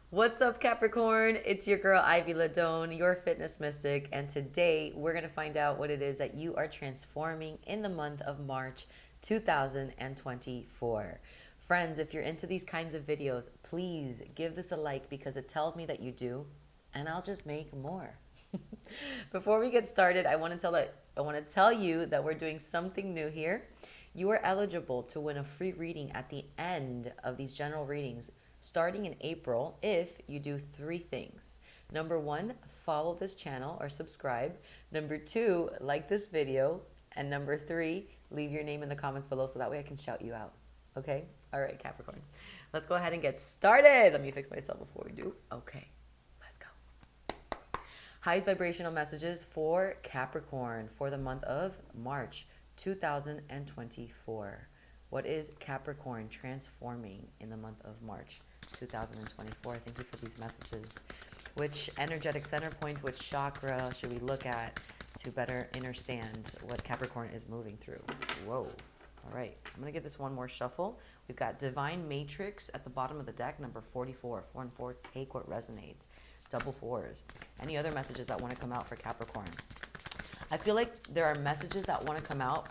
What's up, Capricorn? It's your girl, Ivy Ladone, your fitness mystic. And today we're going to find out what it is that you are transforming in the month of March 2024. Friends, if you're into these kinds of videos, please give this a like because it tells me that you do, and I'll just make more. Before we get started, I want to tell you that we're doing something new here. You are eligible to win a free reading at the end of these general readings starting in April if you do three things. Number one, follow this channel or subscribe. Number two, like this video. And number three, leave your name in the comments below so that way I can shout you out. Okay? All right, Capricorn. Let's go ahead and get started. Let me fix myself before we do. Okay, let's go. Highest vibrational messages for Capricorn for the month of March 2024. What is Capricorn transforming in the month of March 2024? Thank you for these messages. Which energetic center points, which chakra should we look at to better understand what Capricorn is moving through? Whoa. All right. I'm going to give this one more shuffle. We've got Divine Matrix at the bottom of the deck, number 44. 4 and 4, take what resonates. Double fours. Any other messages that want to come out for Capricorn? I feel like there are messages that want to come out.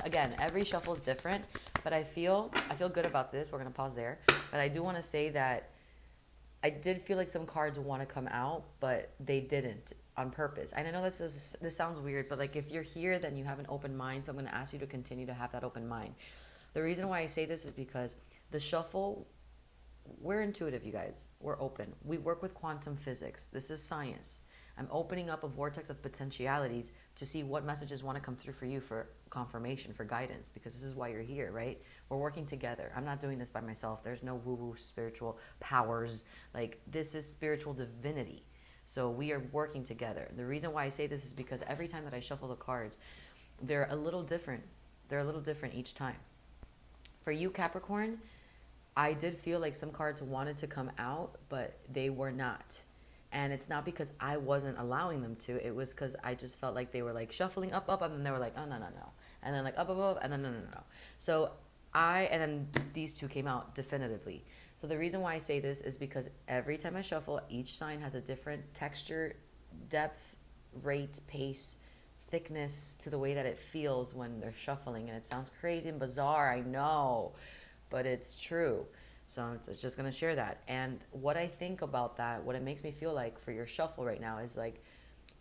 Again, every shuffle is different, but I feel good about this. We're going to pause there. But I do want to say that I did feel like some cards want to come out, but they didn't on purpose. And I know this sounds weird, but like if you're here, then you have an open mind. So I'm going to ask you to continue to have that open mind. The reason why I say this is because the shuffle, we're intuitive, you guys. We're open. We work with quantum physics. This is science. I'm opening up a vortex of potentialities to see what messages want to come through for you for confirmation, for guidance, because this is why you're here, right? We're working together. I'm not doing this by myself. There's no woo-woo spiritual powers. Like, this is spiritual divinity. So we are working together. The reason why I say this is because every time that I shuffle the cards, they're a little different. They're a little different each time. For you, Capricorn, I did feel like some cards wanted to come out, but they were not. And it's not because I wasn't allowing them to. It was because I just felt like they were like shuffling up, up, and then they were like, oh, no, no, no. And then like up, up, up, and then no, no, no, no. So and then these two came out definitively. So the reason why I say this is because every time I shuffle, each sign has a different texture, depth, rate, pace, thickness to the way that it feels when they're shuffling. And it sounds crazy and bizarre, I know, but it's true. So I'm just going to share that. And what I think about that, what it makes me feel like for your shuffle right now is like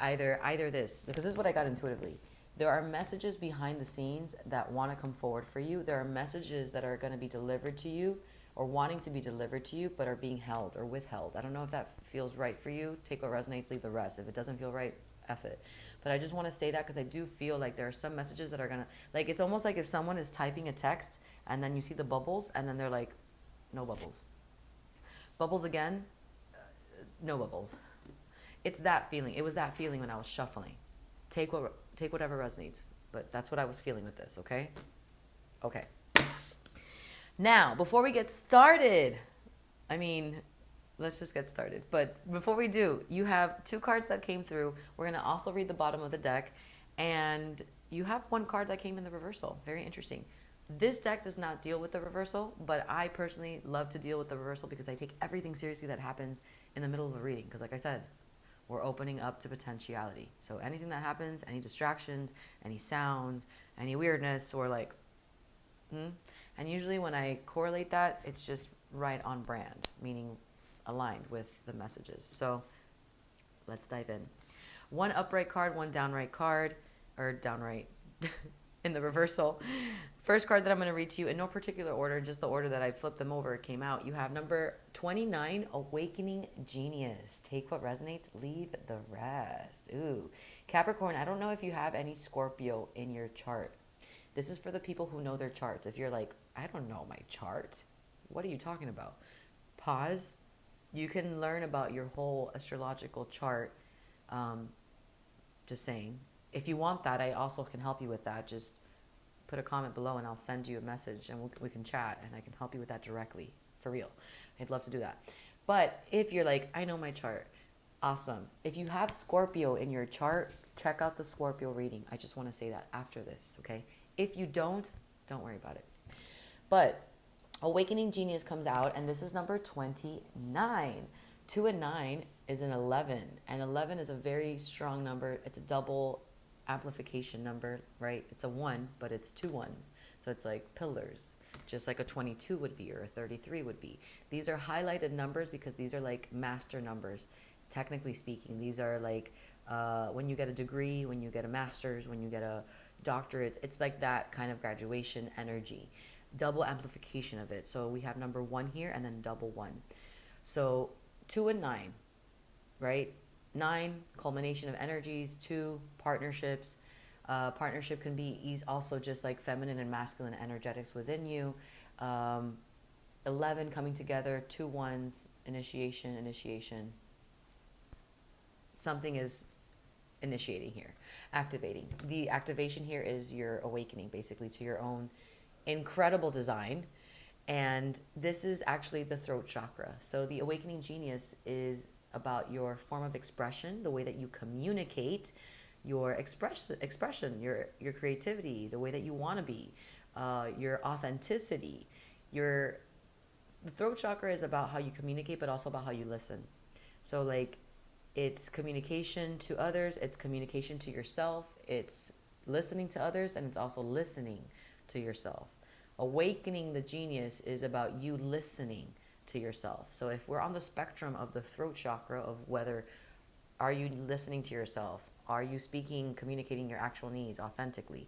either this, because this is what I got intuitively. There are messages behind the scenes that want to come forward for you. There are messages that are going to be delivered to you or wanting to be delivered to you, but are being held or withheld. I don't know if that feels right for you. Take what resonates, leave the rest. If it doesn't feel right, F it. But I just want to say that because I do feel like there are some messages that are going to, like, it's almost like if someone is typing a text and then you see the bubbles and then they're like, no bubbles. Bubbles again? No bubbles. It's that feeling. It was that feeling when I was shuffling. Take whatever resonates. But that's what I was feeling with this, okay? Okay. Now, before we get started, let's just get started. But before we do, you have two cards that came through. We're going to also read the bottom of the deck. And you have one card that came in the reversal. Very interesting. This deck does not deal with the reversal, but I personally love to deal with the reversal because I take everything seriously that happens in the middle of a reading. Because like I said, we're opening up to potentiality. So anything that happens, any distractions, any sounds, any weirdness, or like, and usually when I correlate that, it's just right on brand, meaning aligned with the messages. So let's dive in. One upright card, one downright card, or downright in the reversal. First card that I'm going to read to you in no particular order, just the order that I flipped them over, it came out. You have number 29, Awakening Genius. Take what resonates, leave the rest. Ooh. Capricorn, I don't know if you have any Scorpio in your chart. This is for the people who know their charts. If you're like, I don't know my chart. What are you talking about? Pause. You can learn about your whole astrological chart. Just saying. If you want that, I also can help you with that. Just put a comment below and I'll send you a message and we can chat and I can help you with that directly. For real. I'd love to do that. But if you're like, I know my chart, awesome. If you have Scorpio in your chart, check out the Scorpio reading. I just want to say that after this, okay? If you don't worry about it. But Awakening Genius comes out and this is number 29. 2 and 9 is an 11, and 11 is a very strong number. It's a double amplification number, right? It's a 1, but it's two ones. So it's like pillars, just like a 22 would be or a 33 would be. These are highlighted numbers because these are like master numbers. Technically speaking, these are like when you get a degree, when you get a master's, when you get a doctorate, it's like that kind of graduation energy, double amplification of it. So we have number 1 here and then double 1. So 2 and 9, right? 9, culmination of energies. 2, partnerships. Partnership can be also just like feminine and masculine energetics within you. 11, coming together. 2 ones, initiation. Something is initiating here, activating. The activation here is your awakening, basically, to your own incredible design. And this is actually the throat chakra. So the awakening genius is about your form of expression, the way that you communicate, your expression, your creativity, the way that you want to be, your authenticity. The throat chakra is about how you communicate, but also about how you listen. So like, it's communication to others, it's communication to yourself, it's listening to others, and it's also listening to yourself. Awakening the genius is about you listening to yourself. So if we're on the spectrum of the throat chakra of whether are you listening to yourself, are you speaking, communicating your actual needs authentically?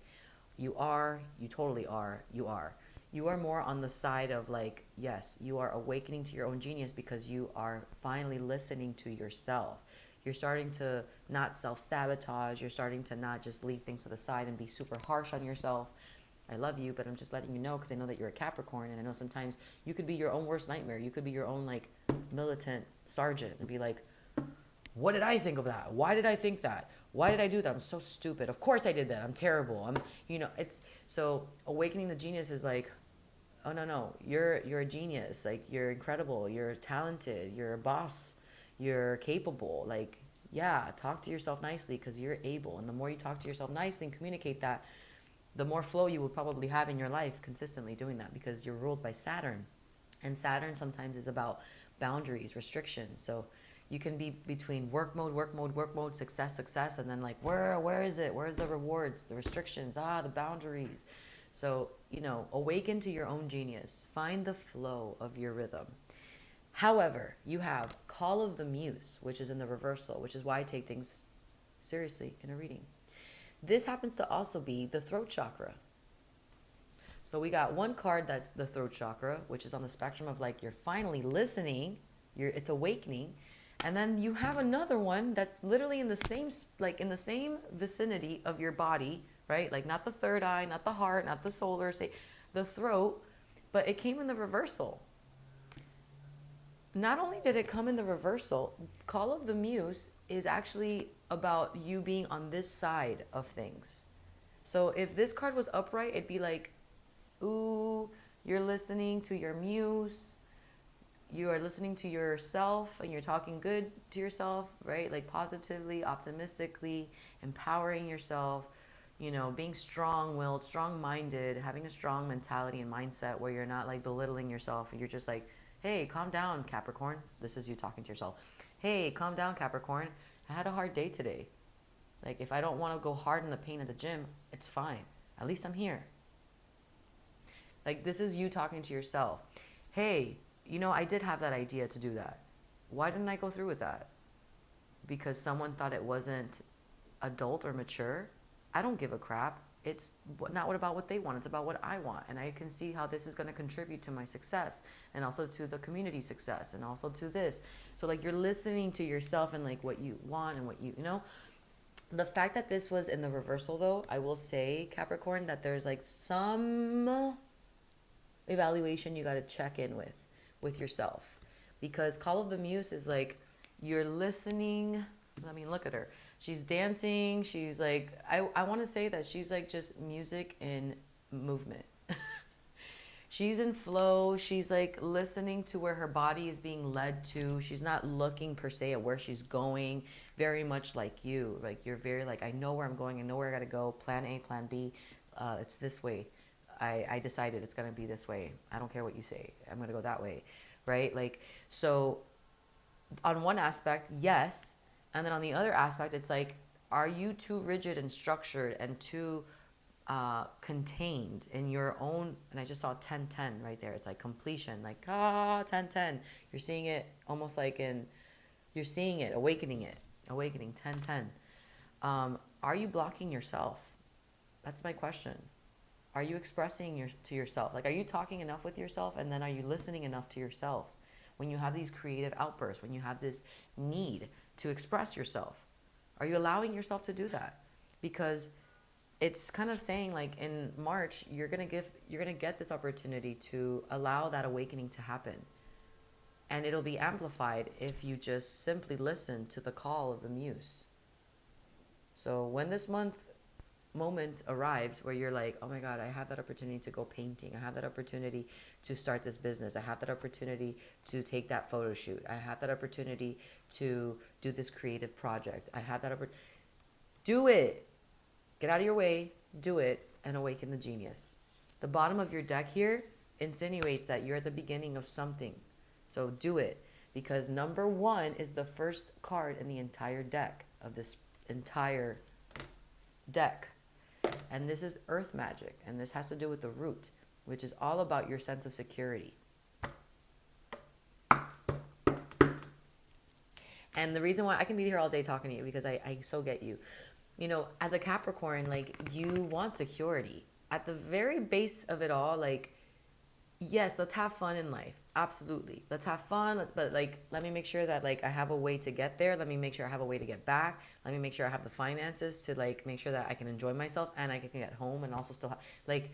You are, you totally are, you are. You are more on the side of like, yes, you are awakening to your own genius because you are finally listening to yourself. You're starting to not self-sabotage. You're starting to not just leave things to the side and be super harsh on yourself. I love you, but I'm just letting you know because I know that you're a Capricorn, and I know sometimes you could be your own worst nightmare. You could be your own like militant sergeant and be like, what did I think of that? Why did I think that? Why did I do that? I'm so stupid. Of course I did that. I'm terrible. It's so awakening the genius is like, oh no, you're a genius. Like, you're incredible. You're talented. You're a boss. You're capable. Like, yeah, talk to yourself nicely because you're able. And the more you talk to yourself nicely and communicate that, the more flow you will probably have in your life consistently doing that, because you're ruled by Saturn. And Saturn sometimes is about boundaries, restrictions. So you can be between work mode, success, and then like, where is it? Where's the rewards, the restrictions, the boundaries? So, awaken to your own genius. Find the flow of your rhythm. However, you have Call of the Muse, which is in the reversal, which is why I take things seriously in a reading. This happens to also be the throat chakra. So we got one card that's the throat chakra, which is on the spectrum of like, you're finally listening, it's awakening. And then you have another one that's literally in the same vicinity of your body, right? Like, not the third eye, not the heart, not the solar, say the throat, but it came in the reversal. Not only did it come in the reversal, Call of the Muse is actually about you being on this side of things. So if this card was upright, it'd be like, ooh, you're listening to your muse. You are listening to yourself and you're talking good to yourself, right? Like, positively, optimistically, empowering yourself, being strong-willed, strong-minded, having a strong mentality and mindset where you're not like belittling yourself. You're just like, hey, calm down, Capricorn. This is you talking to yourself. Hey, calm down, Capricorn. I had a hard day today. Like, if I don't want to go hard in the pain at the gym, it's fine. At least I'm here. Like, this is you talking to yourself. Hey, I did have that idea to do that. Why didn't I go through with that? Because someone thought it wasn't adult or mature? I don't give a crap. It's not about what they want. It's about what I want. And I can see how this is going to contribute to my success, and also to the community success, and also to this. So like, you're listening to yourself and like what you want and what the fact that this was in the reversal, though, I will say, Capricorn, that there's like some evaluation you got to check in with yourself, because Call of the Muse is like, you're listening. I mean, look at her. She's dancing. She's like, I want to say that she's like just music in movement. She's in flow. She's like listening to where her body is being led to. She's not looking per se at where she's going. Very much like you. Like, you're very like, I know where I'm going. I know where I got to go. Plan A, plan B. It's this way. I decided it's going to be this way. I don't care what you say. I'm going to go that way. Right? Like, so on one aspect, yes. And then on the other aspect, it's like, are you too rigid and structured and too contained in your own? And I just saw 10-10 right there. It's like completion, like 10-10. You're seeing it almost like you're seeing it, awakening 10-10. Are you blocking yourself? That's my question. Are you expressing to yourself? Like, are you talking enough with yourself? And then are you listening enough to yourself when you have these creative outbursts, when you have this need to express yourself? Are you allowing yourself to do that? Because it's kind of saying, like, in March, you're gonna get this opportunity to allow that awakening to happen. And it'll be amplified if you just simply listen to the call of the muse. So when this moment arrives where you're like, oh my God, I have that opportunity to go painting. I have that opportunity to start this business. I have that opportunity to take that photo shoot. I have that opportunity to do this creative project. I have that opportunity. Do it. Get out of your way, do it, and awaken the genius. The bottom of your deck here insinuates that you're at the beginning of something. So do it, because number 1 is the first card in the entire deck of this entire deck. And this is earth magic, and this has to do with the root, which is all about your sense of security. And the reason why I can be here all day talking to you, because I so get you. You know, as a Capricorn, like, you want security. At the very base of it all, like, yes, let's have fun in life. Absolutely. Let's have fun. But, like, let me make sure that, like, I have a way to get there. Let me make sure I have a way to get back. Let me make sure I have the finances to, like, make sure that I can enjoy myself and I can get home and also still have, like,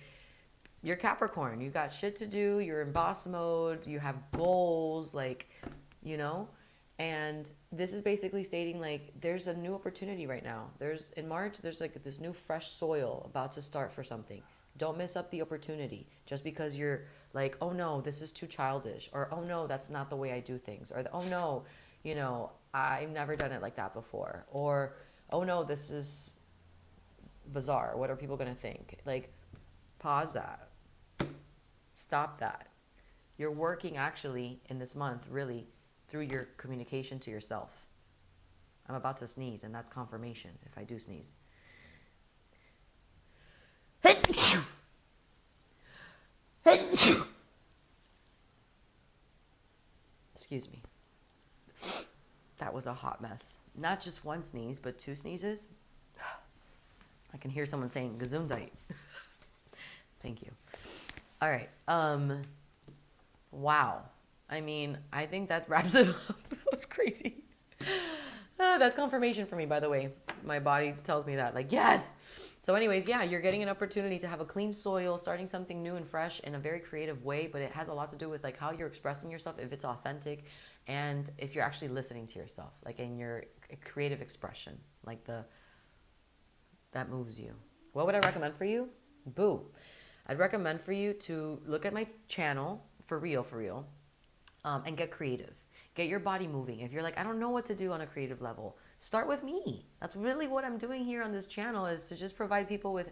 you're Capricorn. You got shit to do. You're in boss mode. You have goals, like, you know. And this is basically stating, like, there's a new opportunity right now. In March, there's like this new fresh soil about to start for something. Don't miss up the opportunity just because you're like, oh no, this is too childish, or oh no, that's not the way I do things, or oh no, you know, I've never done it like that before, or oh no, this is bizarre. What are people going to think? Like, pause that. Stop that. You're working actually in this month really through your communication to yourself. I'm about to sneeze, and that's confirmation if I do sneeze. Excuse me. That was a hot mess. Not just one sneeze, but 2 sneezes. I can hear someone saying Gesundheit. Thank you. All right. Wow. I mean, I think that wraps it up. That's crazy. That's confirmation for me, by the way. My body tells me that, like, yes. So anyways, yeah, you're getting an opportunity to have a clean soil, starting something new and fresh in a very creative way, but it has a lot to do with, like, how you're expressing yourself, if it's authentic, and if you're actually listening to yourself, like, in your creative expression, like that moves you. What would I recommend for you? Boo. I'd recommend for you to look at my channel, for real, and get creative. Get your body moving. If you're like, I don't know what to do on a creative level, start with me. That's really what I'm doing here on this channel, is to just provide people with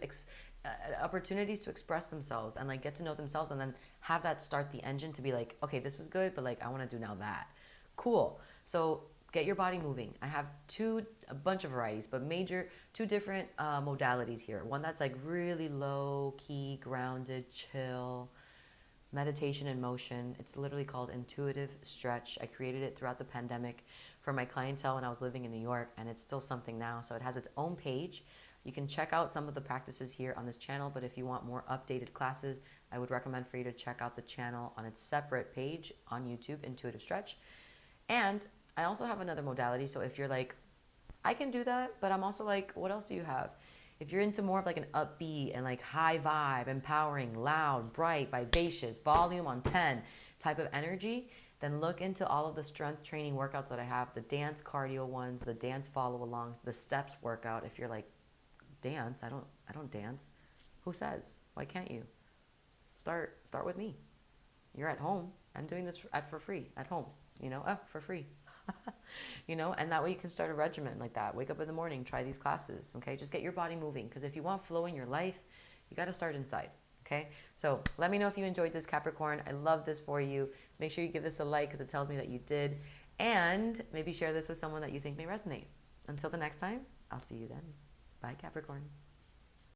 opportunities to express themselves and, like, get to know themselves, and then have that start the engine to be like, okay, this was good, but, like, I want to do now that. Cool. So get your body moving. I have a bunch of varieties, but 2 different modalities here. One that's like really low key, grounded, chill, meditation in motion. It's literally called Intuitive Stretch. I created it throughout the pandemic for my clientele when I was living in New York, and it's still something now. So it has its own page. You can check out some of the practices here on this channel, but if you want more updated classes, I would recommend for you to check out the channel on its separate page on YouTube, Intuitive Stretch. And I also have another modality. So if you're like, I can do that, but I'm also like, what else do you have? If you're into more of like an upbeat and like high vibe, empowering, loud, bright, vivacious, volume on 10 type of energy, then look into all of the strength training workouts that I have, the dance cardio ones, the dance follow-alongs, the steps workout. If you're like, dance, I don't dance. Who says? Why can't you? Start with me. You're at home. I'm doing this for free at home, for free. And that way you can start a regimen like that. Wake up in the morning, try these classes, okay? Just get your body moving, because if you want flow in your life, you got to start inside, okay? So let me know if you enjoyed this, Capricorn. I love this for you. Make sure you give this a like, because it tells me that you did. And maybe share this with someone that you think may resonate. Until the next time, I'll see you then. Bye, Capricorn.